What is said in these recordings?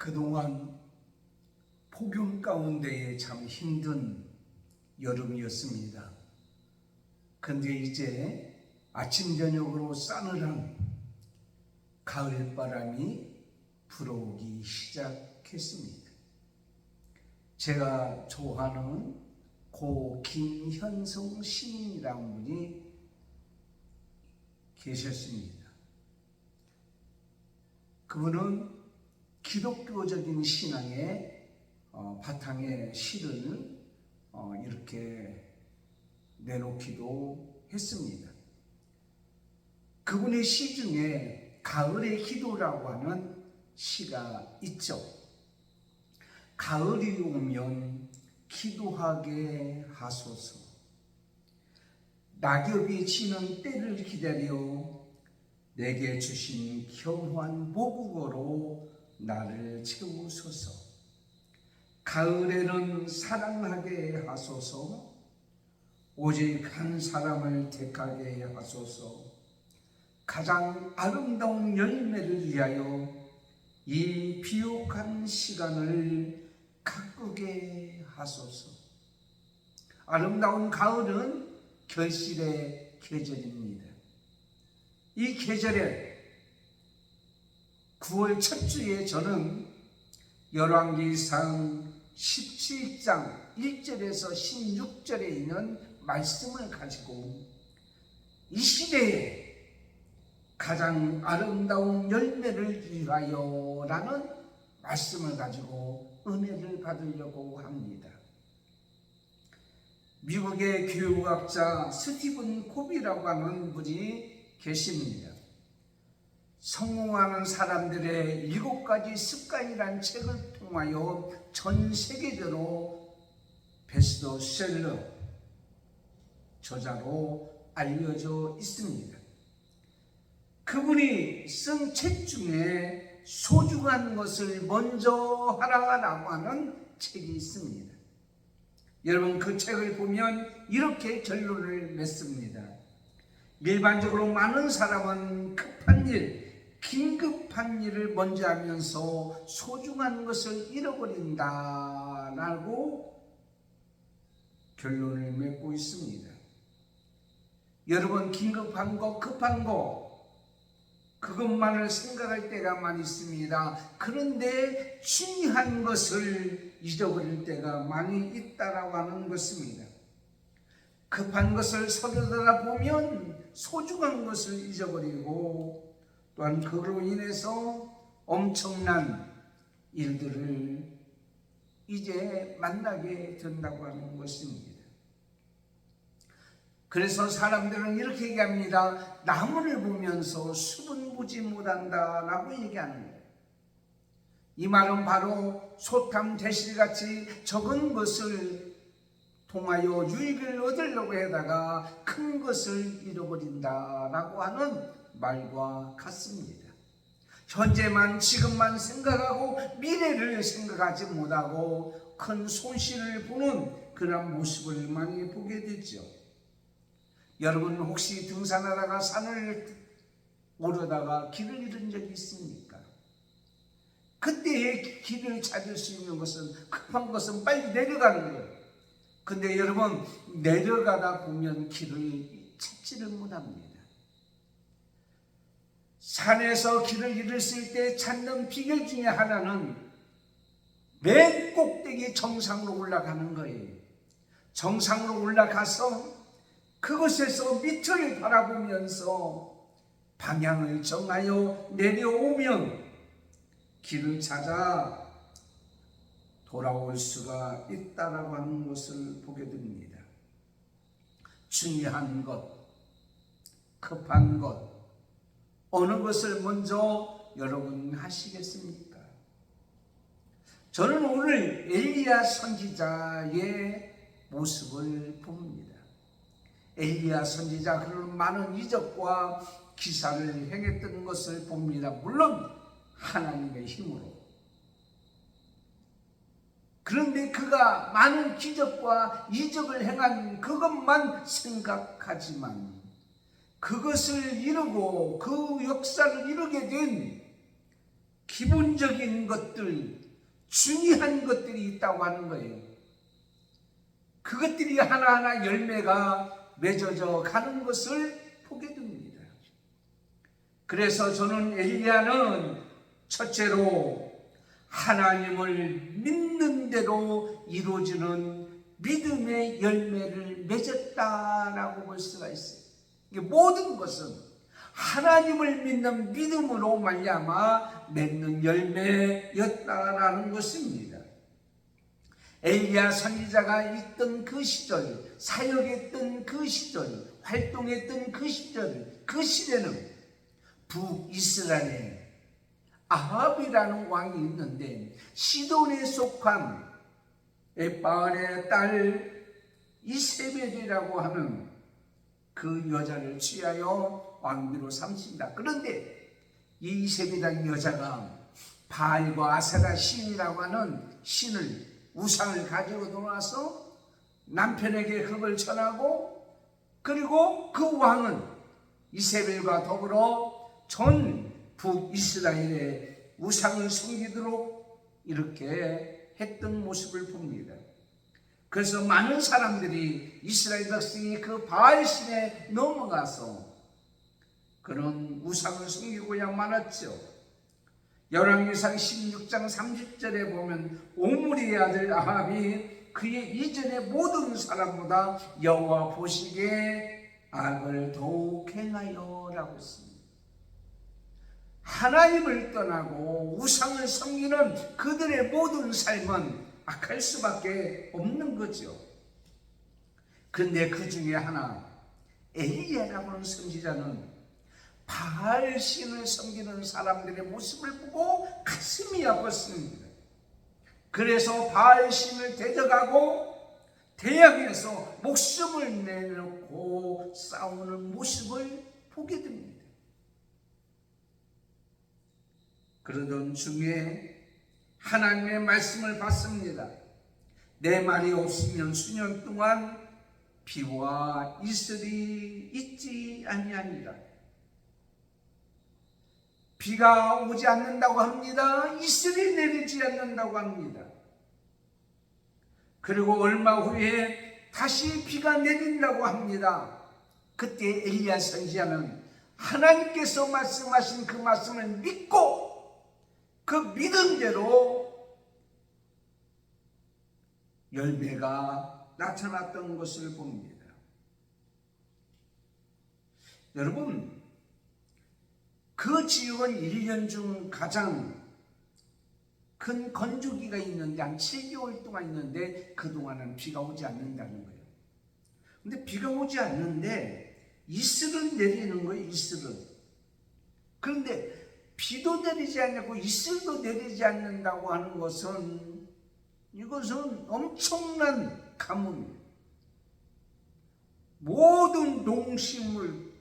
그동안 폭염 가운데에 참 힘든 여름이었습니다. 근데 이제 아침 저녁으로 싸늘한 가을바람이 불어오기 시작했습니다. 제가 좋아하는 고 김현성 시인이라는 분이 계셨습니다. 그분은 기독교적인 신앙의 바탕에 시를 이렇게 내놓기도 했습니다. 그분의 시 중에 가을의 기도라고 하는 시가 있죠. 가을이 오면 기도하게 하소서. 낙엽이 지는 때를 기다려 내게 주신 경환 모국어로 나를 채우소서. 가을에는 사랑하게 하소서. 오직 한 사람을 택하게 하소서. 가장 아름다운 열매를 위하여 이 비옥한 시간을 가꾸게 하소서. 아름다운 가을은 결실의 계절입니다. 이 계절에 9월 첫 주에 저는 열왕기상 17장 1절에서 16절에 있는 말씀을 가지고 이 시대에 가장 아름다운 열매를 위하여 라는 말씀을 가지고 은혜를 받으려고 합니다. 미국의 교육학자 스티븐 코비라고 하는 분이 계십니다. 성공하는 사람들의 7가지 습관이라는 책을 통하여 전 세계적으로 베스트셀러 저자로 알려져 있습니다. 그분이 쓴 책 중에 소중한 것을 먼저 하라고 하는 책이 있습니다. 여러분, 그 책을 보면 이렇게 결론을 맺습니다. 일반적으로 많은 사람은 급한 일, 긴급한 일을 먼저 하면서 소중한 것을 잃어버린다라고 결론을 맺고 있습니다. 여러분, 긴급한 거, 급한 거 그것만을 생각할 때가 많이 있습니다. 그런데 중요한 것을 잊어버릴 때가 많이 있다라고 하는 것입니다. 급한 것을 서려다보면 소중한 것을 잊어버리고 또한 그로 인해서 엄청난 일들을 이제 만나게 된다고 하는 것입니다. 그래서 사람들은 이렇게 얘기합니다. 나무를 보면서 숲은 보지 못한다라고 얘기하는 거예요. 이 말은 바로 소탐 대실같이 적은 것을 통하여 유익을 얻으려고 하다가 큰 것을 잃어버린다라고 하는 말과 같습니다. 현재만 지금만 생각하고 미래를 생각하지 못하고 큰 손실을 보는 그런 모습을 많이 보게 되죠. 여러분, 혹시 등산하다가 산을 오르다가 길을 잃은 적이 있습니까? 그때의 길을 찾을 수 있는 것은 급한 것은 빨리 내려가는 거예요. 근데 여러분, 내려가다 보면 길을 찾지를 못합니다. 산에서 길을 잃었을 때 찾는 비결 중에 하나는 맨 꼭대기 정상으로 올라가는 거예요. 정상으로 올라가서 그곳에서 밑을 바라보면서 방향을 정하여 내려오면 길을 찾아 돌아올 수가 있다라고 하는 것을 보게 됩니다. 중요한 것, 급한 것, 어느 것을 먼저 여러분 하시겠습니까? 저는 오늘 엘리야 선지자의 모습을 봅니다. 엘리야 선지자 그런 많은 이적과 기사를 행했던 것을 봅니다. 물론 하나님의 힘으로. 그런데 그가 많은 기적과 이적을 행한 그것만 생각하지만 그것을 이루고 그 역사를 이루게 된 기본적인 것들, 중요한 것들이 있다고 하는 거예요. 그것들이 하나하나 열매가 맺어져 가는 것을 보게 됩니다. 그래서 저는 엘리야는 첫째로 하나님을 믿는 대로 이루어지는 믿음의 열매를 맺었다라고 볼 수가 있어요. 이게 모든 것은 하나님을 믿는 믿음으로 말미암아 맺는 열매였다라는 것입니다. 엘리야 선지자가 있던 그 시절, 사역했던 그 시절, 활동했던 그 시절, 그 시대는 북이스라엘에 아합이라는 왕이 있는데 시돈에 속한 에바알의 딸 이세벨이라고 하는 그 여자를 취하여 왕비로 삼습니다. 그런데 이 이세벨이라는 여자가 바알과 아세라 신이라고 하는 신을, 우상을 가지고 들어와서 남편에게 그걸 전하고, 그리고 그 왕은 이세벨과 더불어 전 북이스라엘의 우상을 섬기도록 이렇게 했던 모습을 봅니다. 그래서 많은 사람들이, 이스라엘 백성이 그 바알신에 넘어가서 그런 우상을 섬기고야 말았죠. 열왕기상 16장 30절에 보면 오므리의 아들 아합이 그의 이전의 모든 사람보다 여호와 보시기에 악을 더욱 행하여 라고 했습니다. 하나님을 떠나고 우상을 섬기는 그들의 모든 삶은 악할 수밖에 없는 거죠. 그런데 그 중에 하나 엘리야라고 하는 선지자는 바알 신을 섬기는 사람들의 모습을 보고 가슴이 아팠습니다. 그래서 바알 신을 대적하고 대항해서 목숨을 내놓고 싸우는 모습을 보게 됩니다. 그러던 중에 하나님의 말씀을 받습니다. 내 말이 없으면 수년 동안 비와 이슬이 있지 아니하니라. 비가 오지 않는다고 합니다. 이슬이 내리지 않는다고 합니다. 그리고 얼마 후에 다시 비가 내린다고 합니다. 그때 엘리야 선지자는 하나님께서 말씀하신 그 말씀을 믿고 그 믿음대로 열매가 나타났던 것을 봅니다. 여러분, 그 지역은 1년 중 가장 큰 건조기가 있는데 한 7개월 동안 있는데 그동안은 비가 오지 않는다는 거예요. 근데 비가 오지 않는데 이슬은 내리는 거예요. 이슬은. 그런데 비도 내리지 않고 이슬도 내리지 않는다고 하는 것은, 이것은 엄청난 가뭄이에요. 모든 동식물,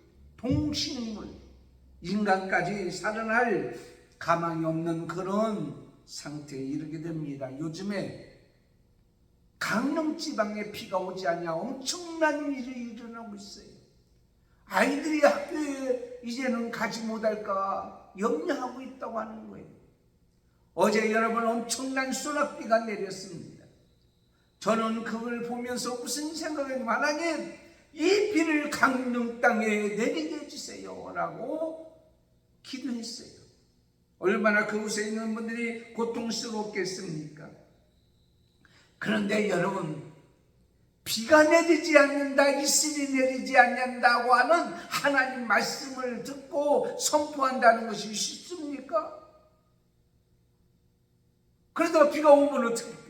인간까지 살아날 가망이 없는 그런 상태에 이르게 됩니다. 요즘에 강릉 지방에 비가 오지 않냐 엄청난 일이 일어나고 있어요. 아이들이 학교에 이제는 가지 못할까 염려하고 있다고 하는 거예요. 어제 여러분 엄청난 소낙비가 내렸습니다. 저는 그걸 보면서 무슨 생각을, 하나님 이 비를 강릉 땅에 내리게 해주세요 라고 기도했어요. 얼마나 그곳에 있는 분들이 고통스럽겠습니까? 그런데 여러분, 비가 내리지 않는다, 이슬이 내리지 않는다고 하는 하나님 말씀을 듣고 선포한다는 것이 쉽습니까? 그러다가 비가 오면 어떻게 해요?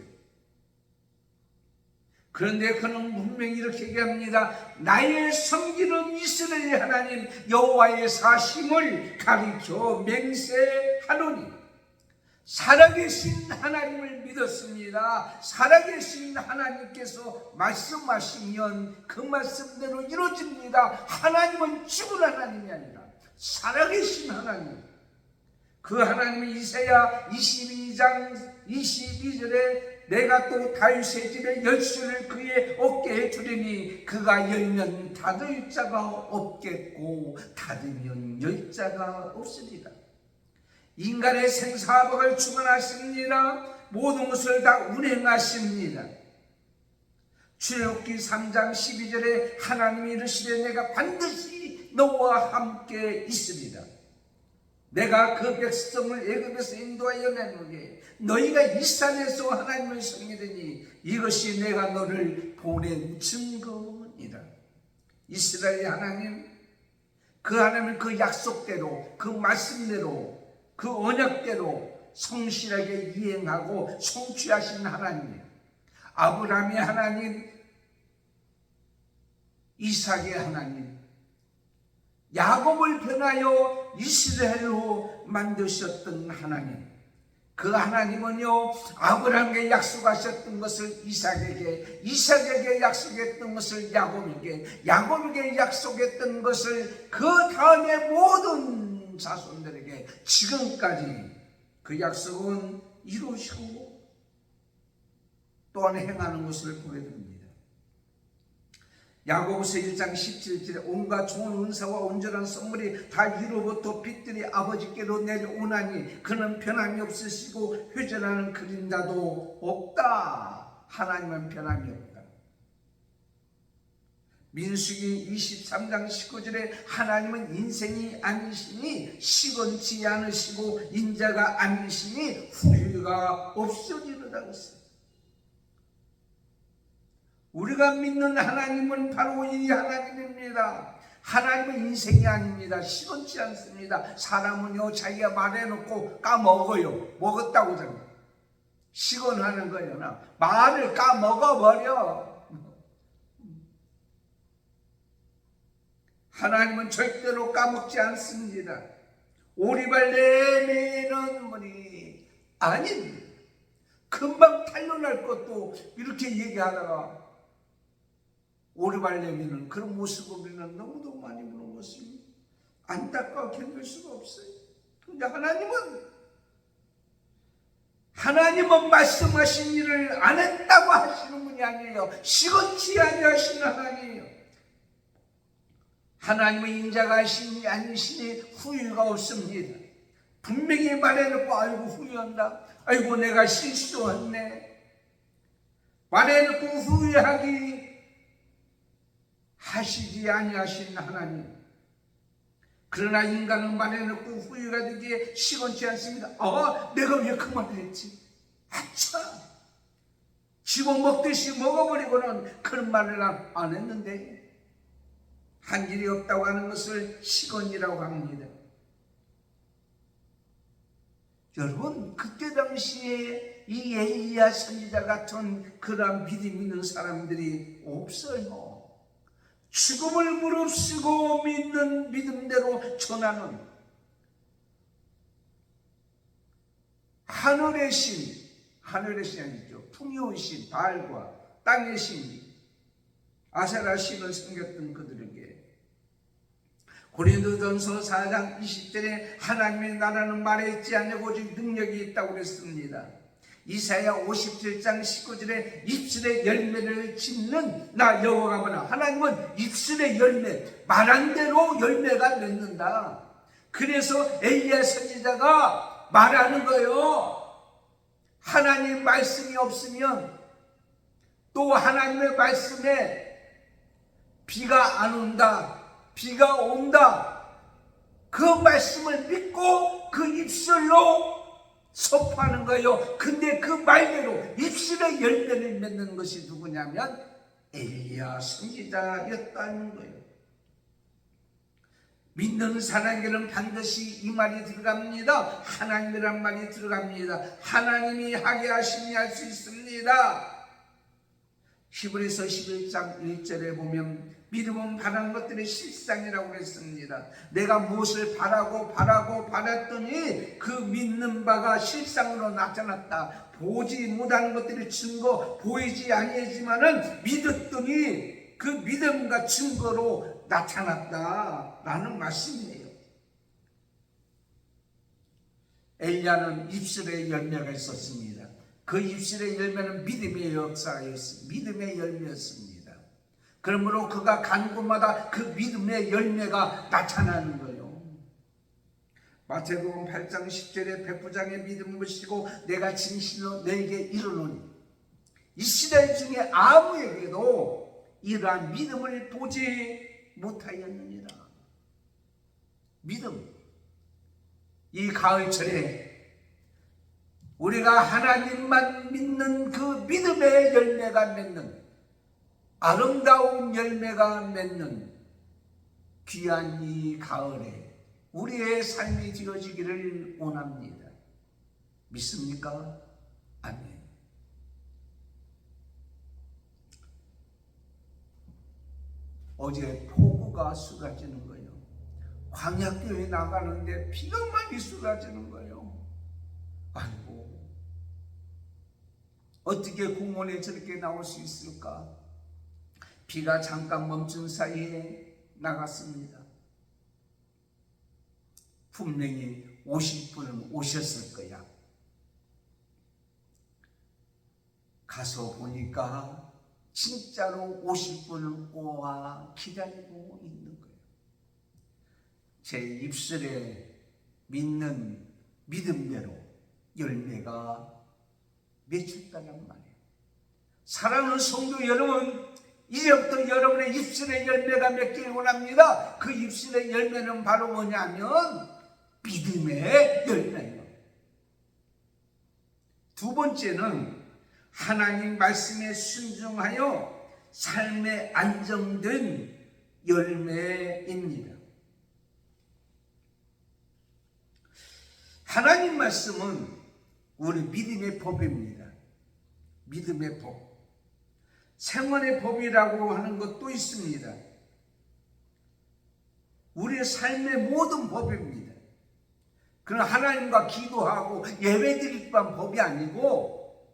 그런데 그는 분명히 이렇게 얘기합니다. 나의 섬기는 이스라엘 하나님 여호와의 사심을 가리켜 맹세하노니, 살아계신 하나님을 믿었습니다. 살아계신 하나님께서 말씀하시면 그 말씀대로 이루어집니다. 하나님은 죽은 하나님이 아니라 살아계신 하나님. 그 하나님이 이사야 22장 22절에 내가 또 다윗의 집에 열쇠를 그의 어깨에 두리니 그가 열면 닫을 자가 없겠고 닫으면 열 자가 없으리라. 인간의 생사복을 주관하십니다. 모든 것을 다 운행하십니다. 출애굽기 3장 12절에 하나님이 이르시되 내가 반드시 너와 함께 있으리라. 내가 그 백성을 애굽에서 인도하여 내노니 너희가 이 산에서 하나님을 섬기더니 이것이 내가 너를 보낸 증거니라. 이스라엘의 하나님, 그 하나님은 그 약속대로, 그 말씀대로, 그 언약대로 성실하게 이행하고 성취하신 하나님이에요. 아브라함의 하나님, 이삭의 하나님, 야곱을 변하여 이스라엘로 만드셨던 하나님, 그 하나님은요 아브라함에게 약속하셨던 것을 이삭에게, 이삭에게 약속했던 것을 야곱에게, 야곱에게 약속했던 것을 그 다음에 모든 자손들에게 지금까지 그 약속은 이루시고 또한 행하는 것을 보게 됩니다. 야고보서 1장 17절에 온갖 좋은 은사와 온전한 선물이 다 위로부터 빛들이 아버지께로 내려오나니 그는 변함이 없으시고 회전하는 그림자도 없다. 하나님은 변함이 없다. 민수기 23장 19절에 하나님은 인생이 아니시니 시건치 않으시고 인자가 아니시니 후회가 없어지르다 그랬어요. 우리가 믿는 하나님은 바로 이 하나님입니다. 하나님은 인생이 아닙니다. 시건치 않습니다. 사람은요 자기가 말해놓고 까먹어요. 먹었다고 저는 시건하는 거예요. 말을 까먹어버려. 하나님은 절대로 까먹지 않습니다. 오리발 내매는 분이 아닙니다. 금방 탄로날 것도 이렇게 얘기하다가 오리발 내미는 그런 모습을 우리는 너무도 많이 보는 것이 안타까워 견딜 수가 없어요. 그런데 하나님은 말씀하신 일을 안 했다고 하시는 분이 아니에요. 시건치 아니하시는 하나님이에요. 하나님은 인자가 하시니 아니시니 후회가 없습니다. 분명히 말해놓고 아이고 후회한다. 아이고 내가 실수했네. 말해놓고 후회하기 하시지 아니하신 하나님. 그러나 인간은 말해놓고 후회가 되기에 시건치 않습니다. 내가 왜 그 말을 했지? 아차! 집어먹듯이 먹어버리고는 그런 말을 안 했는데 한 일이 없다고 하는 것을 시건이라고 합니다. 여러분, 그때 당시에 이 엘리야 선지자 같은 그러한 믿음 있는 사람들이 없어요. 죽음을 무릅쓰고 믿는 믿음대로 전하는 하늘의 신 아니죠. 풍요의 신 바알과 땅의 신 아세라 신을 섬겼던 그들에게 고린도전서 4장 20절에 하나님의 나라는 말에 있지 않고 오직 능력이 있다고 그랬습니다. 이사야 57장 19절에 입술의 열매를 짓는 나 여호와가 보나. 하나님은 입술의 열매, 말한 대로 열매가 맺는다. 그래서 엘리야 선지자가 말하는 거예요. 하나님 말씀이 없으면 또 하나님의 말씀에 비가 안 온다, 비가 온다. 그 말씀을 믿고 그 입술로 선포하는 거예요. 근데 그 말대로 입술의 열매를 맺는 것이 누구냐면 엘리야 선지자였다는 거예요. 믿는 사람에게는 반드시 이 말이 들어갑니다. 하나님이란 말이 들어갑니다. 하나님이 하게 하시니 할 수 있습니다. 히브리서 11장 1절에 보면 믿음은 바라는 것들의 실상이라고 했습니다. 내가 무엇을 바랐더니 그 믿는 바가 실상으로 나타났다. 보지 못하는 것들의 증거, 보이지 아니하지만은 믿었더니 그 믿음과 증거로 나타났다라는 말씀이에요. 엘리야는 입술에 열매가 있었습니다. 그 입술의 열매는 믿음의 역사였습니다. 믿음의 열매였습니다. 그러므로 그가 간 곳마다 그 믿음의 열매가 나타나는 거예요. 마태복음 8장 10절에 백부장의 믿음을 보시고 내가 진실로 너에게 이르노니 이스라엘 중에 아무에게도 이러한 믿음을 보지 못하였느니라. 믿음. 이 가을철에 우리가 하나님만 믿는 그 믿음의 열매가 맺는, 아름다운 열매가 맺는 귀한 이 가을에 우리의 삶이 되어지기를 원합니다. 믿습니까? 아멘. 어제 폭우가 쏟아지는 거예요. 광야교회 나가는데 비가 많이 쏟아지는 거예요. 아이고, 어떻게 공원에 저렇게 나올 수 있을까? 비가 잠깐 멈춘 사이에 나갔습니다. 분명히 오실 분은 오셨을 거야. 가서 보니까 진짜로 오실 분은 오와 기다리고 있는 거예요. 제 입술에 믿는 믿음대로 열매가 맺혔다는 말이에요. 사랑하는 성도 여러분, 이제부터 여러분의 입술의 열매가 맺기를 원합니다. 그 입술의 열매는 바로 뭐냐면 믿음의 열매예요. 두 번째는 하나님 말씀에 순종하여 삶에 안정된 열매입니다. 하나님 말씀은 우리 믿음의 법입니다. 믿음의 법. 생활의 법이라고 하는 것도 있습니다. 우리의 삶의 모든 법입니다. 그러나 하나님과 기도하고 예배드릴 뿐 법이 아니고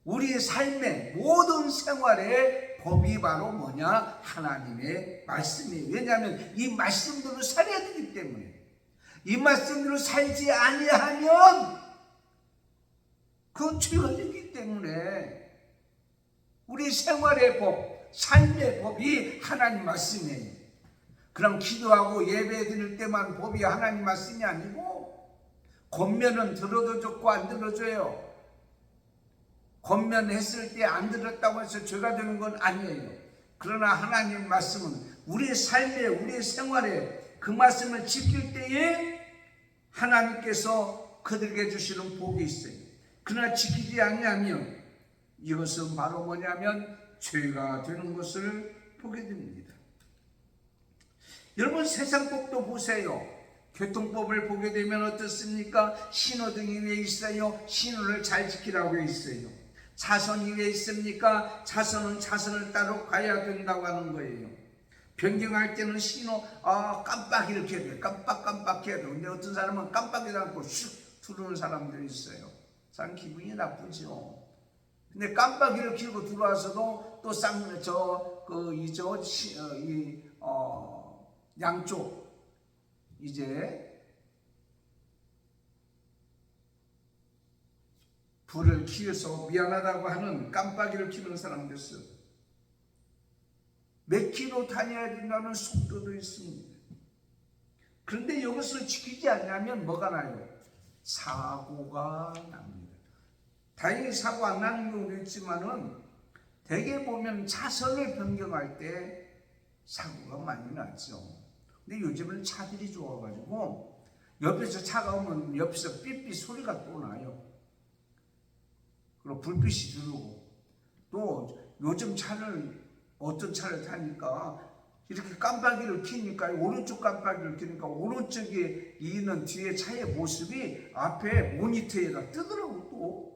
우리의 삶의 모든 생활의 법이 바로 뭐냐? 하나님의 말씀이에요. 왜냐하면 이 말씀대로 살아야 되기 때문에. 이 말씀대로 살지 아니하면 그건 죄가 되기 때문에 우리 생활의 법, 삶의 법이 하나님 말씀이에요. 그럼 기도하고 예배 드릴 때만 법이 하나님 말씀이 아니고 권면은 들어도 좋고 안 들어줘요. 권면했을 때 안 들었다고 해서 죄가 되는 건 아니에요. 그러나 하나님 말씀은 우리의 삶에, 우리의 생활에 그 말씀을 지킬 때에 하나님께서 그들에게 주시는 복이 있어요. 그러나 지키지 아니하면 이것은 바로 뭐냐면 죄가 되는 것을 보게 됩니다. 여러분, 세상법도 보세요. 교통법을 보게 되면 어떻습니까? 신호등이 왜 있어요? 신호를 잘 지키라고 있어요. 차선이 왜 있습니까? 차선은 차선을 따로 가야 된다고 하는 거예요. 변경할 때는 신호 깜빡 이렇게 해야 돼요. 깜빡 해야 돼요. 근데 어떤 사람은 깜빡이도 않고 슉 두르는 사람들이 있어요. 참 기분이 나쁘죠. 근데 깜빡이를 켜고 들어와서도 또 양쪽 이제 불을 켜서 미안하다고 하는 깜빡이를 켜는 사람도 있어요. 몇 킬로 다녀야 된다는 속도도 있습니다. 그런데 이것을 지키지 않으면 뭐가 나요? 사고가 납니다. 다행히 사고 안 나는 경우도 있지만은 대개 보면 차선을 변경할 때 사고가 많이 나죠. 근데 요즘은 차들이 좋아가지고 옆에서 차가 오면 옆에서 삐삐 소리가 또 나요. 그리고 불빛이 들어오고 또 요즘 어떤 차를 타니까 이렇게 깜빡이를 켜니까 오른쪽 깜빡이를 켜니까 오른쪽에 있는 뒤에 차의 모습이 앞에 모니터에다 뜨더라고 또.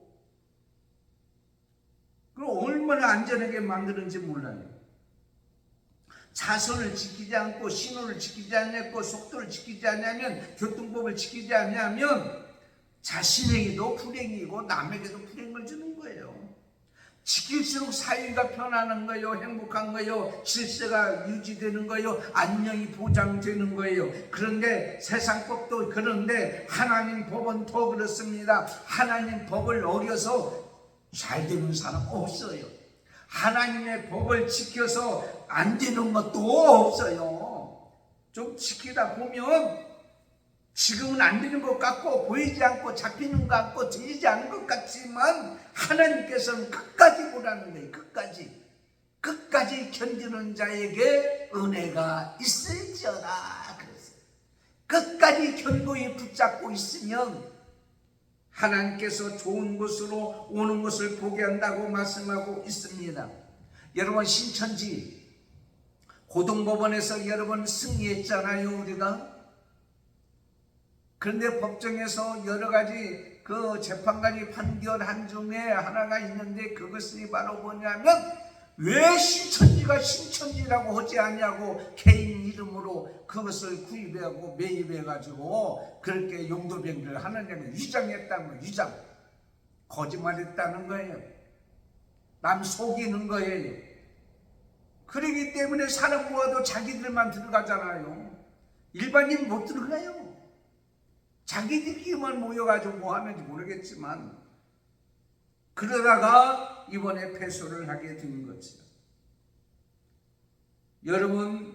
그럼 얼마나 안전하게 만드는지 몰라요. 차선을 지키지 않고 신호를 지키지 않고 속도를 지키지 않으면 교통법을 지키지 않으면 자신에게도 불행이고 남에게도 불행을 주는 거예요. 지킬수록 사이가 편안한 거예요. 행복한 거예요. 질서가 유지되는 거예요. 안녕이 보장되는 거예요. 그런데 세상법도 그런데 하나님 법은 더 그렇습니다. 하나님 법을 어겨서 잘 되는 사람 없어요. 하나님의 법을 지켜서 안 되는 것도 없어요. 좀 지키다 보면 지금은 안 되는 것 같고 보이지 않고 잡히는 것 같고 들리지 않는 것 같지만 하나님께서는 끝까지 보라는 거예요. 끝까지 견디는 자에게 은혜가 있을지어다 그랬어요. 끝까지 견고히 붙잡고 있으면 하나님께서 좋은 곳으로 오는 것을 보게 한다고 말씀하고 있습니다. 여러분, 신천지 고등법원에서 여러분 승리했잖아요, 우리가. 그런데 법정에서 여러 가지 그 재판관이 판결한 중에 하나가 있는데, 그것이 바로 뭐냐면 왜 신천지가 신천지라고 하지 않냐고 개인 이름으로 그것을 구입하고 매입해가지고 그렇게 용도변경을 하느냐면 위장했다는 거예요. 위장. 거짓말했다는 거예요. 남 속이는 거예요. 그러기 때문에 사람 모아도 자기들만 들어가잖아요. 일반인 못 들어가요. 자기들끼리만 모여가지고 뭐 하는지 모르겠지만, 그러다가 이번에 패소를 하게 된 거죠. 여러분,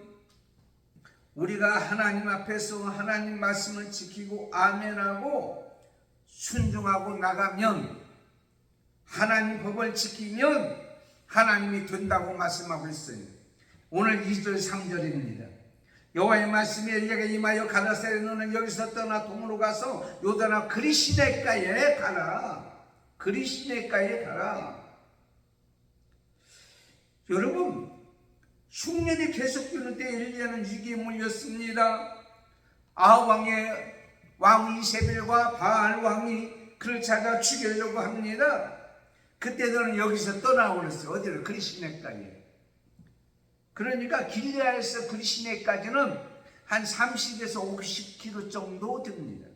우리가 하나님 앞에서 하나님 말씀을 지키고 아멘하고 순종하고 나가면, 하나님 법을 지키면 하나님이 된다고 말씀하고 있어요. 오늘 2절 3절입니다. 여호와의 말씀이 엘리야에게 임하여 가라사대 너는 여기서 떠나 동으로 가서 요단아 그리시네가에 가라. 그리시네가에 가라. 여러분, 흉년이 계속되는 때 엘리야는 위기에 몰렸습니다. 아합 왕의 왕 이세벨과 바알 왕이 그를 찾아 죽이려고 합니다. 그때 너는 여기서 떠나고 그랬어요. 어디를? 그리시네가에. 그러니까 길르앗에서 그리시네까지는 한 30에서 50km 정도 됩니다.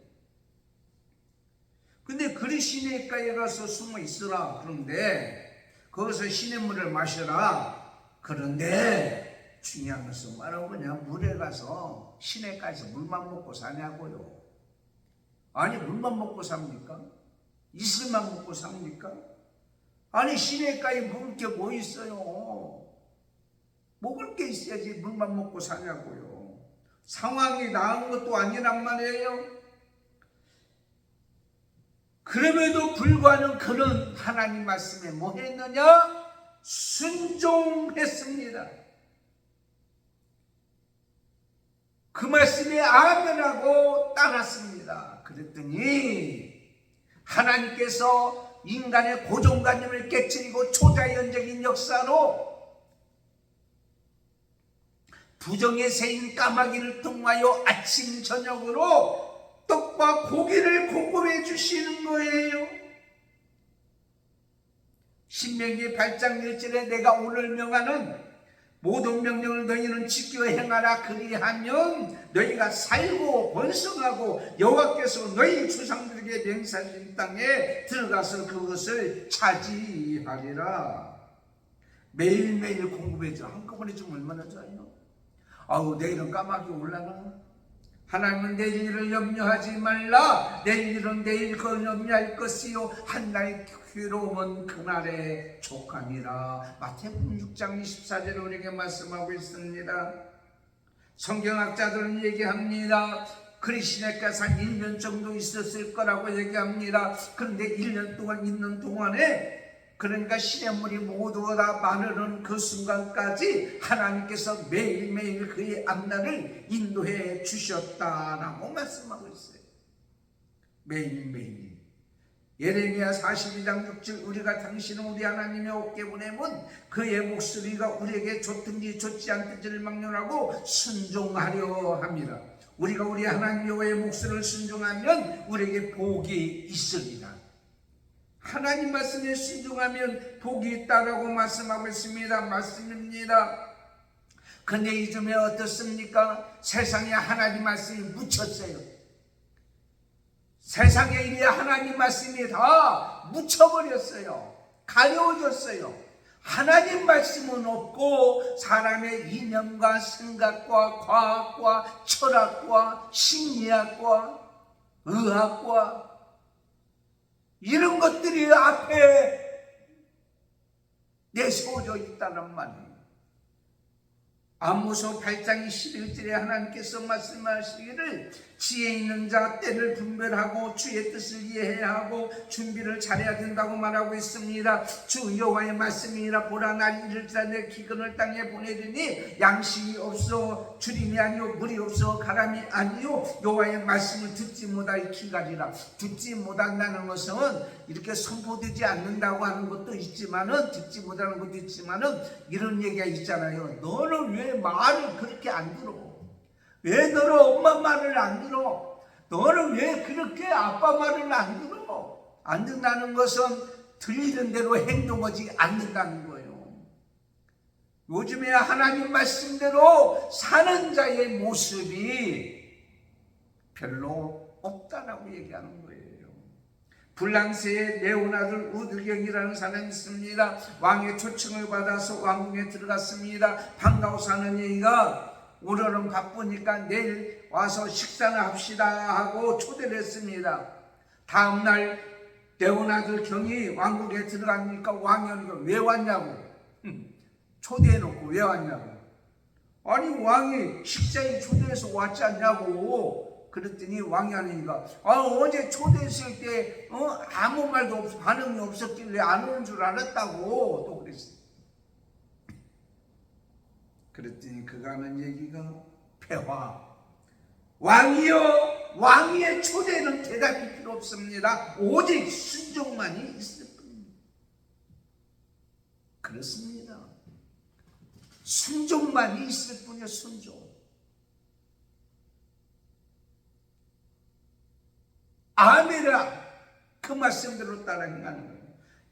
근데 그리시네가에 가서 숨어 있으라. 그런데 거기서 시냇물을 마셔라. 그런데 중요한 것은 뭐라고 그냥 물에 가서 시내가에서 물만 먹고 사냐고요. 아니, 물만 먹고 삽니까? 이슬만 먹고 삽니까? 아니, 시내가에 먹을 게 뭐 있어요? 먹을 게 있어야지 물만 먹고 사냐고요. 상황이 나은 것도 아니란 말이에요. 그럼에도 불구하고 그는 하나님 말씀에 뭐 했느냐? 순종했습니다. 그 말씀에 아멘하고 따랐습니다. 그랬더니 하나님께서 인간의 고정관념을 깨트리고 초자연적인 역사로 부정의 새인 까마귀를 통하여 아침 저녁으로 떡과 고기를 공급해 주시는 거예요. 신명기 8장 1절에 내가 오늘 명하는 모든 명령을 너희는 지켜 행하라. 그리하면 너희가 살고 번성하고 여호와께서 너희 조상들에게 맹세하신 땅에 들어가서 그것을 차지하리라. 매일매일 공급해 줘. 한꺼번에 좀 얼마나 좋아요. 아우, 내일은 까마귀 올라나? 하나님은 내일 일을 염려하지 말라. 내일 일은 내일 그 염려할 것이요 한나의 괴로움은 그날에 족함이라. 마태복음 6장 24절에 우리에게 말씀하고 있습니다. 성경학자들은 얘기합니다. 그리시네가에서 한 1년 정도 있었을 거라고 얘기합니다. 그런데 1년 동안 있는 동안에, 그러니까 시냇물이 모두 다 마르는 그 순간까지 하나님께서 매일매일 그의 앞날을 인도해 주셨다라고 말씀하고 있어요. 매일매일. 예레미야 42장 6절 우리가 당신은 우리 하나님의 어깨 보내면 그의 목소리가 우리에게 좋든지 좋지 않든지를 막론하고 순종하려 합니다. 우리가 우리 하나님 여호와의 목소리를 순종하면 우리에게 복이 있습니다. 하나님 말씀에 순종하면 복이 있다라고 말씀하고 있습니다. 말씀입니다. 근데 이즘에 어떻습니까? 세상에 하나님 말씀이 묻혔어요. 세상에 이래 하나님 말씀이 다 묻혀버렸어요. 가려워졌어요. 하나님 말씀은 없고 사람의 이념과 생각과 과학과 철학과 심리학과 의학과 이런 것들이 앞에 내세워져 있다는 말이에요. 아모스 8장 11절에 하나님께서 말씀하시기를 지혜 있는 자 때를 분별하고 주의 뜻을 이해해야 하고 준비를 잘해야 된다고 말하고 있습니다. 주 여호와의 말씀이라 보라 날 이를지라 내 기근을 땅에 보내리니 양식이 없어 주림이 아니요 물이 없어 가람이 아니요 여호와의 말씀을 듣지 못할 기가리라. 듣지 못한다는 것은 이렇게 선포되지 않는다고 하는 것도 있지만은 듣지 못하는 것도 있지만은 이런 얘기가 있잖아요. 너는 왜 말을 그렇게 안 들어? 왜 너는 엄마 말을 안 들어? 너는 왜 그렇게 아빠 말을 안 들어? 안 듣는다는 것은 들리는 대로 행동하지 않는다는 거예요. 요즘에 하나님 말씀대로 사는 자의 모습이 별로 없다라고 얘기하는 거예요. 불랑스의 네오나들 우드경이라는 사람이 있습니다. 왕의 초청을 받아서 왕궁에 들어갔습니다. 반가워서 하는 얘기가 오늘은 바쁘니까 내일 와서 식사나 합시다 하고 초대를 했습니다. 다음날 네오나들 경이 왕궁에 들어가니까 왕이 왜 왔냐고 초대해놓고 왜 왔냐고. 아니 왕이 식사에 초대해서 왔지 않냐고. 그랬더니 왕이 하니까 어제 초대했을 때 아무 말도 없어 반응이 없었길래 안 오는 줄 알았다고 또 그랬어요. 그랬더니 그가 하는 얘기가 폐화. 왕이여 왕의 초대는 대답이 필요 없습니다. 오직 순종만이 있을 뿐입니다. 그렇습니다. 순종만이 있을 뿐이요. 순종. 아멘이라 그 말씀대로 따라 행하는 거예요.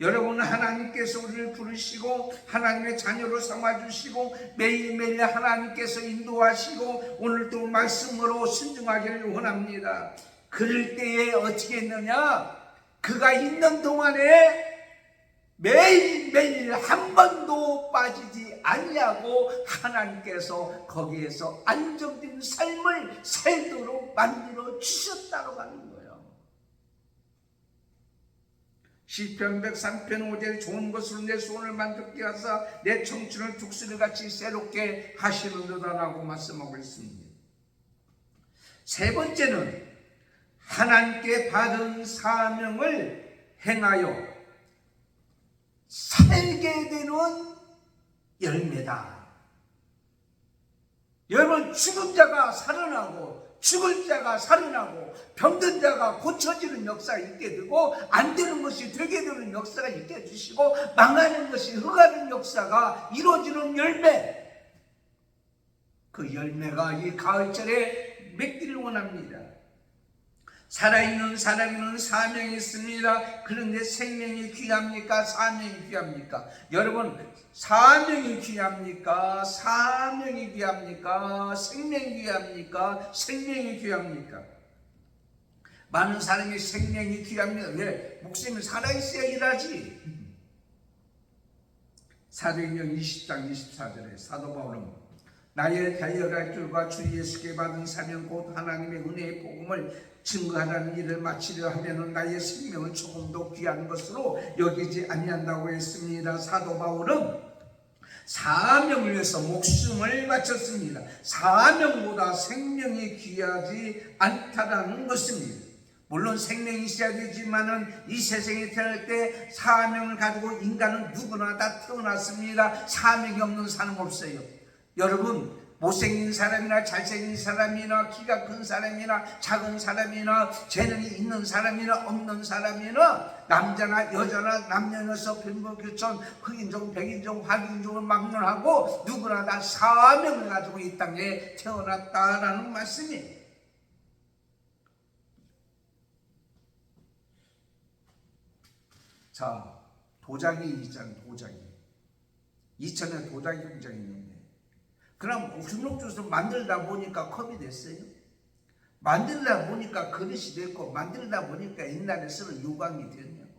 여러분 하나님께서 우리를 부르시고 하나님의 자녀로 삼아주시고 매일매일 하나님께서 인도하시고 오늘도 말씀으로 순종하기를 원합니다. 그럴 때에 어떻게 했느냐? 그가 있는 동안에 매일매일 한 번도 빠지지 아니하고 하나님께서 거기에서 안정된 삶을 살도록 만들어 주셨다고 하는 거예요. 시편 103편 5절 좋은 것으로 내 소원을 만족케 하사 내 청춘을 독수리같이 새롭게 하시는도다라고 말씀하고 있습니다. 세 번째는 하나님께 받은 사명을 행하여 살게 되는 열매다. 여러분 죽은 자가 살아나고 죽을 자가 살아나고 병든 자가 고쳐지는 역사가 있게 되고 안 되는 것이 되게 되는 역사가 있게 해주시고 망하는 것이 흑하는 역사가 이루어지는 열매. 그 열매가 이 가을철에 맺기를 원합니다. 살아있는 사람에는 사명이 있습니다. 그런데 생명이 귀합니까? 사명이 귀합니까? 여러분 사명이 귀합니까? 사명이 귀합니까? 생명이 귀합니까? 생명이 귀합니까? 많은 사람이 생명이 귀합니다. 왜? 목숨이 살아있어야 일하지. 사도행전 20장 24절에 사도 바울은 나의 달려갈 길과 주 예수께 받은 사명 곧 하나님의 은혜의 복음을 증거하라는 일을 마치려 하면 나의 생명을 조금도 귀한 것으로 여기지 아니한다고 했습니다. 사도 바울은 사명을 위해서 목숨을 바쳤습니다. 사명보다 생명이 귀하지 않다라는 것입니다. 물론 생명이 있어야 되지만은 이 세상에 태어날 때 사명을 가지고 인간은 누구나 다 태어났습니다. 사명이 없는 사람 없어요. 여러분 못생긴 사람이나 잘생긴 사람이나 키가 큰 사람이나 작은 사람이나 재능이 있는 사람이나 없는 사람이나 남자나 여자나 남녀노소 빈부교천 흑인종 백인종 화인종을 막론하고 누구나 다 사명을 가지고 이 땅에 태어났다라는 말씀이에요. 자, 도자기 있잖아요. 도자기 2000년 도자기 공장이 있는데 그럼 주먹주스 만들다 보니까 컵이 됐어요. 만들다 보니까 그릇이 됐고 만들다 보니까 옛날에 쓰는 유광이 됐냐고.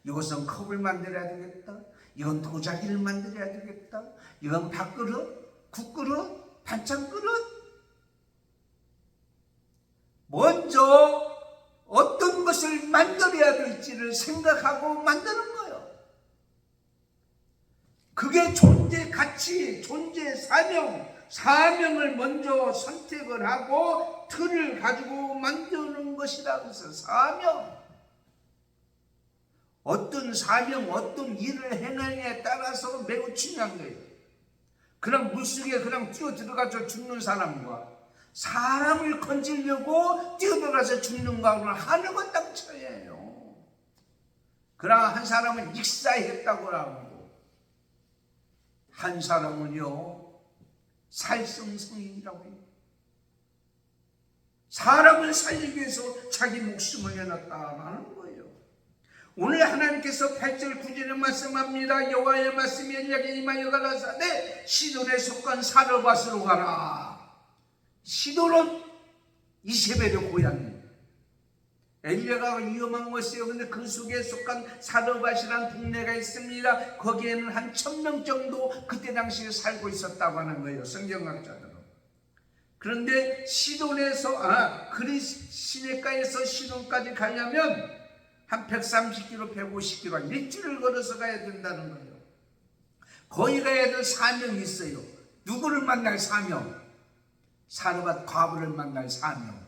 이것은 컵을 만들어야 되겠다. 이건 도자기를 만들어야 되겠다. 이건 밥그릇, 국그릇, 반찬그릇. 먼저 어떤 것을 만들어야 될지를 생각하고 만드는 거예요. 그게 존재 가치, 존재 사명, 사명을 먼저 선택을 하고 틀을 가지고 만드는 것이라. 그래서 사명, 어떤 사명, 어떤 일을 행하느냐에 따라서 매우 중요한 거예요. 그냥 물속에 그냥 뛰어 들어가서 죽는 사람과 사람을 건지려고 뛰어들어가서 죽는 거하고는 하늘과 땅 차이예요. 그러나 한 사람은 익사했다고 하고 한 사람은요 살성성인이라고 해요. 사람을 살리기 위해서 자기 목숨을 내놨다는 거예요. 오늘 하나님께서 8절 9절에 말씀합니다. 여호와의 말씀이 엘리야에게 임하여 가라사대 시돈에 속한 사르밧으로 가라. 시돈은 이세벨의 고향이에요. 엘리야가 위험한 것이에요. 그런데 그 속에 속한 사르밧이라는 동네가 있습니다. 거기에는 한 1000명 정도 그때 당시에 살고 있었다고 하는 거예요, 성경학자들은. 그런데 시돈에서 그리스 시내가에서 시돈까지 가려면 한 130km, 150km 일주일을 걸어서 가야 된다는 거예요. 거기 가야 될 사명이 있어요. 누구를 만날 사명? 사르밧 과부를 만날 사명.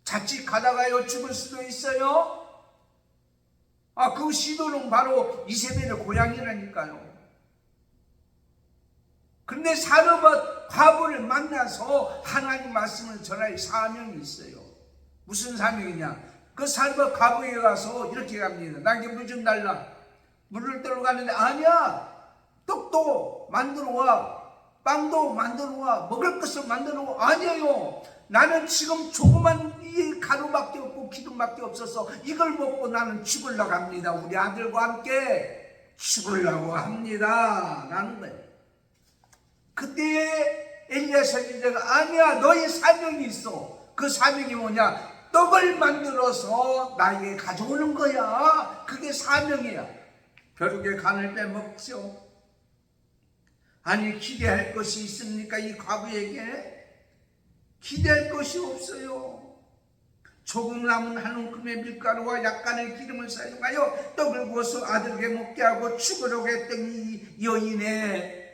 자칫 가다가요 죽을 수도 있어요. 그 시돈은 바로 이세벨의 고향이라니까요. 그런데 사르밧 과부를 만나서 하나님 말씀을 전할 사명이 있어요. 무슨 사명이냐? 그 사르밧 과부에 가서 이렇게 갑니다. 나에게 물 좀 달라. 물을 떨러 가는데 아니야, 떡도 만들어 와, 빵도 만들어 와, 먹을 것을 만들어 와. 아니에요, 나는 지금 조그만 이 가루밖에 없고 기름밖에 없어서 이걸 먹고 나는 죽으려고 합니다. 우리 아들과 함께 죽으려고 합니다 라는 거예요. 그때 엘리야 선지자가 아니야, 너의 사명이 있어. 그 사명이 뭐냐? 떡을 만들어서 나에게 가져오는 거야. 그게 사명이야. 벼룩의 간을 빼먹죠. 아니, 기대할 것이 있습니까? 이 과부에게 기대할 것이 없어요. 조금 남은 한 움큼의 밀가루와 약간의 기름을 사용하여 떡을 구워서 아들에게 먹게 하고 죽으려고 했던 이 여인의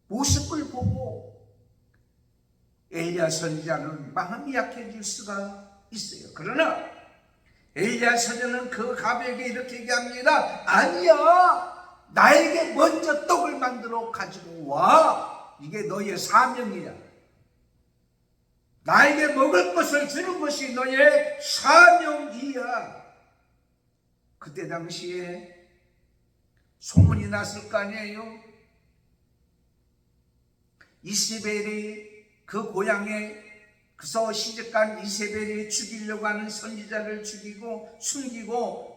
모습을 보고 엘리야 선지자는 마음이 약해질 수가 있어요. 그러나 엘리야 선지자는 그 과부에게 이렇게 얘기합니다. 아니야, 나에게 먼저 떡을 만들어 가지고 와. 이게 너의 사명이야. 나에게 먹을 것을 주는 것이 너의 사명이야. 그때 당시에 소문이 났을 거 아니에요. 이세벨이 그 고향에 그서 시집간 이세벨이 죽이려고 하는 선지자를 죽이고 숨기고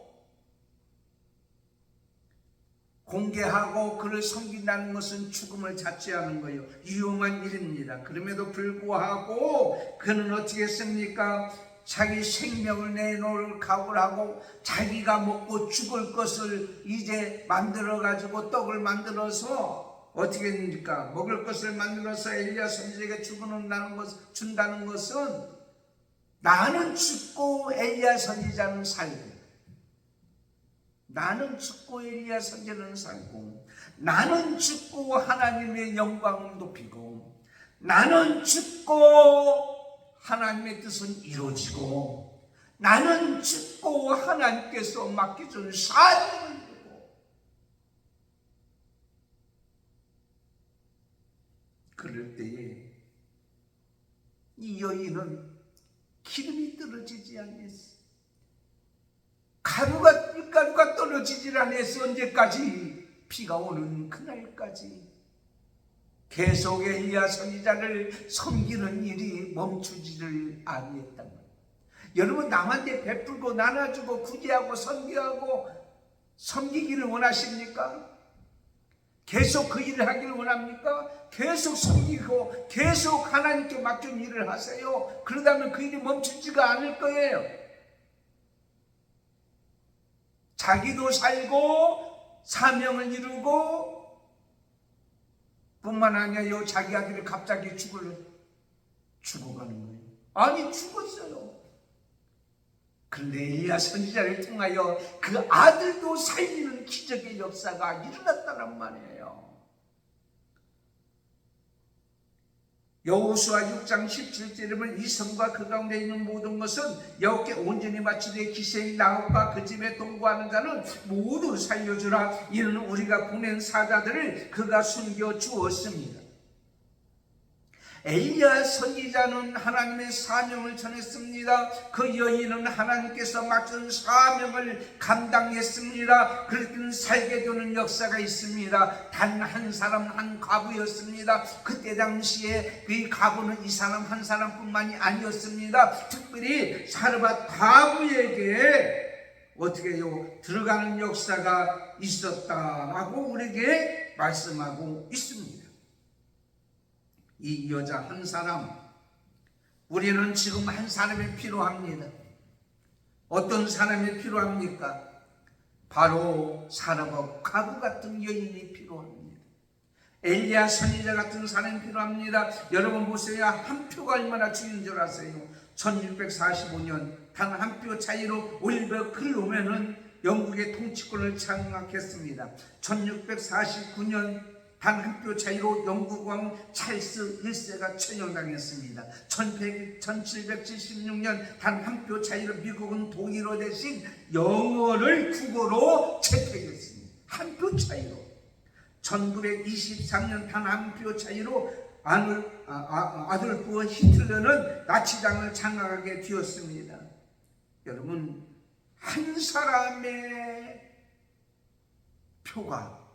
공개하고 그를 섬긴다는 것은 죽음을 자체하는 거예요. 위험한 일입니다. 그럼에도 불구하고 그는 어떻게 했습니까? 자기 생명을 내놓을 각오를 하고 자기가 먹고 죽을 것을 이제 만들어 가지고 떡을 만들어서 어떻게 됩니까? 먹을 것을 만들어서 엘리야 선지자에게 준다는 것은 나는 죽고 엘리야 선지자는 살고, 나는 죽고 엘리야 선지자는 살고, 나는 죽고 하나님의 영광을 높이고, 나는 죽고 하나님의 뜻은 이루어지고, 나는 죽고 하나님께서 맡겨준 사명을 이루고. 그럴 때에 이 여인은 기름이 떨어지지 않았어. 밀가루가 떨어지질 않았어. 언제까지? 비가 오는 그날까지 계속 엘리야 선지자를 섬기는 일이 멈추지를 아니했단 말이에요. 여러분, 남한테 베풀고 나눠주고 구제하고 섬기하고 섬기기를 원하십니까? 계속 그 일을 하기를 원합니까? 계속 섬기고 계속 하나님께 맡긴 일을 하세요. 그러다면 그 일이 멈추지가 않을 거예요. 자기도 살고 사명을 이루고 뿐만 아니라 자기 아들이 갑자기 죽어가는 거예요. 아니, 죽었어요. 그런데 엘리야 선지자를 통하여 그 아들도 살리는 기적의 역사가 일어났다는 말이에요. 여호수아 6장 17절에 보면 이 성과 그 가운데 있는 모든 것은 여호와께 온전히 바치되 기생이 나옵과 그 집에 동거하는 자는 모두 살려주라. 이는 우리가 보낸 사자들을 그가 숨겨 주었습니다. 엘리야 선지자는 하나님의 사명을 전했습니다. 그 여인은 하나님께서 맡은 사명을 감당했습니다. 그렇게는 살게 되는 역사가 있습니다. 단 한 사람, 한 과부였습니다. 그때 당시에 그 과부는 이 사람 한 사람뿐만이 아니었습니다. 특별히 사르밧 과부에게 어떻게 해요? 들어가는 역사가 있었다라고 우리에게 말씀하고 있습니다. 이 여자 한 사람, 우리는 지금 한 사람이 필요합니다. 어떤 사람이 필요합니까? 바로 사르밧 과부 같은 여인이 필요합니다. 엘리야 선지자 같은 사람이 필요합니다. 여러분 보세요. 한 표가 얼마나 중요한 줄 아세요? 1645년 단 한 표 차이로 올리버 클로멘은 영국의 통치권을 장악했습니다. 1649년 단 한 표 차이로 영국 왕 찰스 1세가 천령당했습니다. 1776년 단 한 표 차이로 미국은 독일어 대신 영어를 국어로 채택했습니다. 한 표 차이로. 1923년 단 한 표 차이로 아돌프 히틀러는 나치당을 장악하게 되었습니다. 여러분, 한 사람의 표가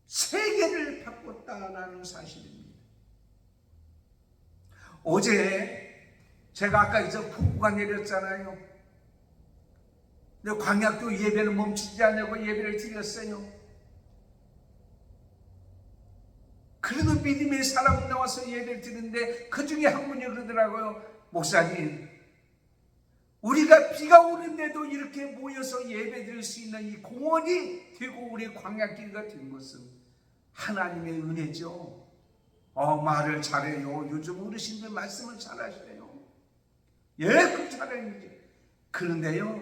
세계를 바꿨다라는 사실입니다. 어제 제가 아까 이제 폭우가 내렸잖아요. 근데 광약교 예배는 멈추지 않냐고 예배를 드렸어요. 그래도 믿음의 사람이 나와서 예배를 드리는데 그 중에 한 분이 그러더라고요. 목사님, 우리가 비가 오는데도 이렇게 모여서 예배 드릴 수 있는 이 공원이 되고 우리 광야길가 된 것은 하나님의 은혜죠. 말을 잘해요. 요즘 어르신들 말씀을 잘하셔요. 예, 그 잘해요. 그런데요,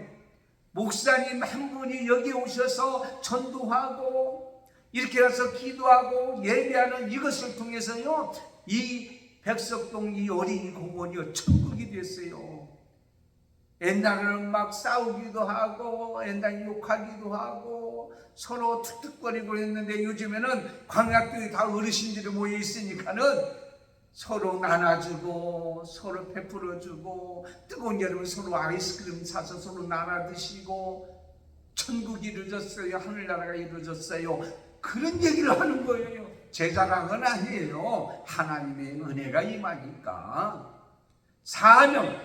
목사님 한 분이 여기 오셔서 전도하고 이렇게 와서 기도하고 예배하는 이것을 통해서요, 이 백석동 이 어린이 공원이요 천국이 됐어요. 옛날에는 막 싸우기도 하고 옛날에 욕하기도 하고 서로 툭툭거리고 했는데 요즘에는 광약교에 다 어르신들이 모여 있으니까는 서로 나눠주고 서로 베풀어주고 뜨거운 여름에 서로 아이스크림 사서 서로 나눠 드시고 천국이 이루어졌어요. 하늘나라가 이루어졌어요. 그런 얘기를 하는 거예요. 제 자랑은 아니에요. 하나님의 은혜가 임하니까.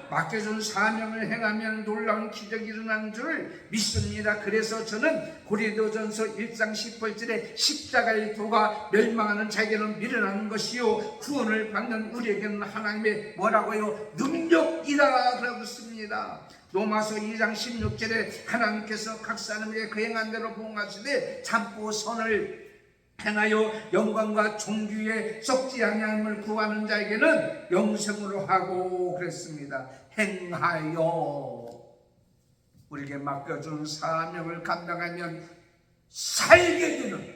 맡겨준 사명을 행하면 놀라운 기적이 일어나는 줄 믿습니다. 그래서 저는 고린도전서 1장 18절에 십자가의 도가 멸망하는 자에게는 미련한 것이요 구원을 받는 우리에게는 하나님의 뭐라고요? 능력이다 라고 씁니다. 로마서 2장 16절에 하나님께서 각 사람에게 그 행한 대로 보응하시되 참고 선을 행하여 영광과 존귀에 썩지 아니함을 구하는 자에게는 영생으로 하고 그랬습니다. 행하여 우리에게 맡겨준 사명을 감당하면 살게 되는,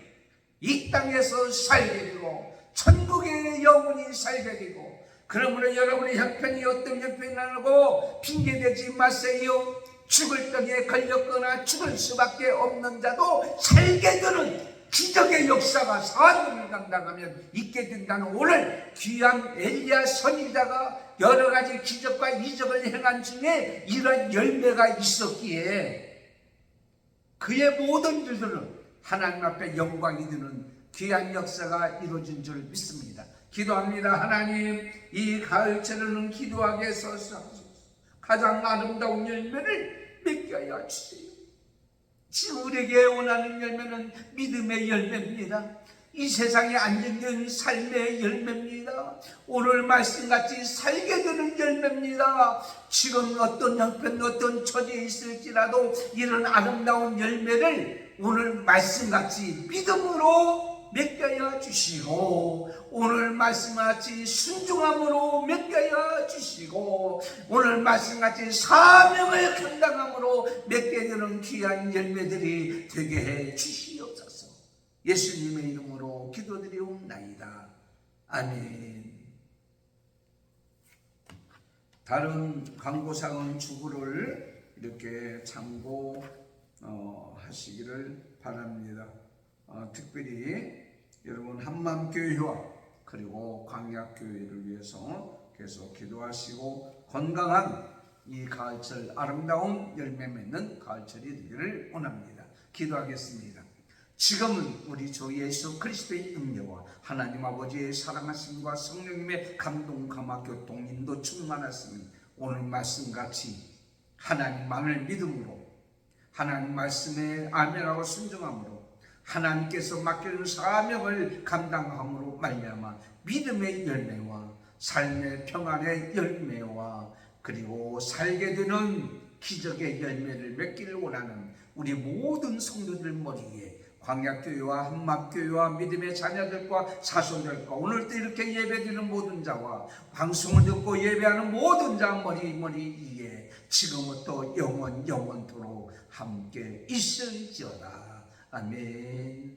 이 땅에서 살게 되고 천국의 영혼이 살게 되고, 그러므로 여러분의 형편이 어떤 형편이라고 핑계대지 마세요. 죽을 떡에 걸렸거나 죽을 수밖에 없는 자도 살게 되는 기적의 역사가 사명을 감당하면 있게 된다는 오늘 귀한 엘리야 선지자가 여러 가지 기적과 이적을 행한 중에 이런 열매가 있었기에 그의 모든 일들은 하나님 앞에 영광이 되는 귀한 역사가 이루어진 줄 믿습니다. 기도합니다. 하나님, 이 가을철에는 기도하게 해서 가장 아름다운 열매를 맺게 하여 주세요. 지금 우리에게 원하는 열매는 믿음의 열매입니다. 이 세상에 안정된 삶의 열매입니다. 오늘 말씀같이 살게 되는 열매입니다. 지금 어떤 형편, 어떤 처지에 있을지라도 이런 아름다운 열매를 오늘 말씀같이 믿음으로 맺게 하여 주시고 오늘 말씀같이 순종함으로 맺게 하여 주시고 오늘 말씀같이 사명을 감당함으로 맺게 되는 귀한 열매들이 되게 해 주시옵소서. 예수님의 이름으로 기도드리옵나이다. 아멘. 다른 광고상은 주구를 이렇게 참고하시기를 바랍니다. 특별히 여러분 한맘교회와 그리고 광약교회를 위해서 계속 기도하시고 건강한 이 가을철 아름다운 열매 맺는 가을철이 되기를 원합니다. 기도하겠습니다. 지금은 우리 주 예수 그리스도의 은혜와 하나님 아버지의 사랑하심과 성령님의 감동, 감화, 교통, 인도 충만하시니 오늘 말씀같이 하나님만을 믿음으로 하나님 말씀에 아멘하고 순종함으로 하나님께서 맡겨준 사명을 감당함으로 말미암아 믿음의 열매와 삶의 평안의 열매와 그리고 살게 되는 기적의 열매를 맺기를 원하는 우리 모든 성도들 머리에 광약교회와 한맘교회와 믿음의 자녀들과 자손들과 오늘도 이렇게 예배드리는 모든 자와 방송을 듣고 예배하는 모든 자 머리 위에 지금부터 영원토록 함께 있을지어다. 아멘.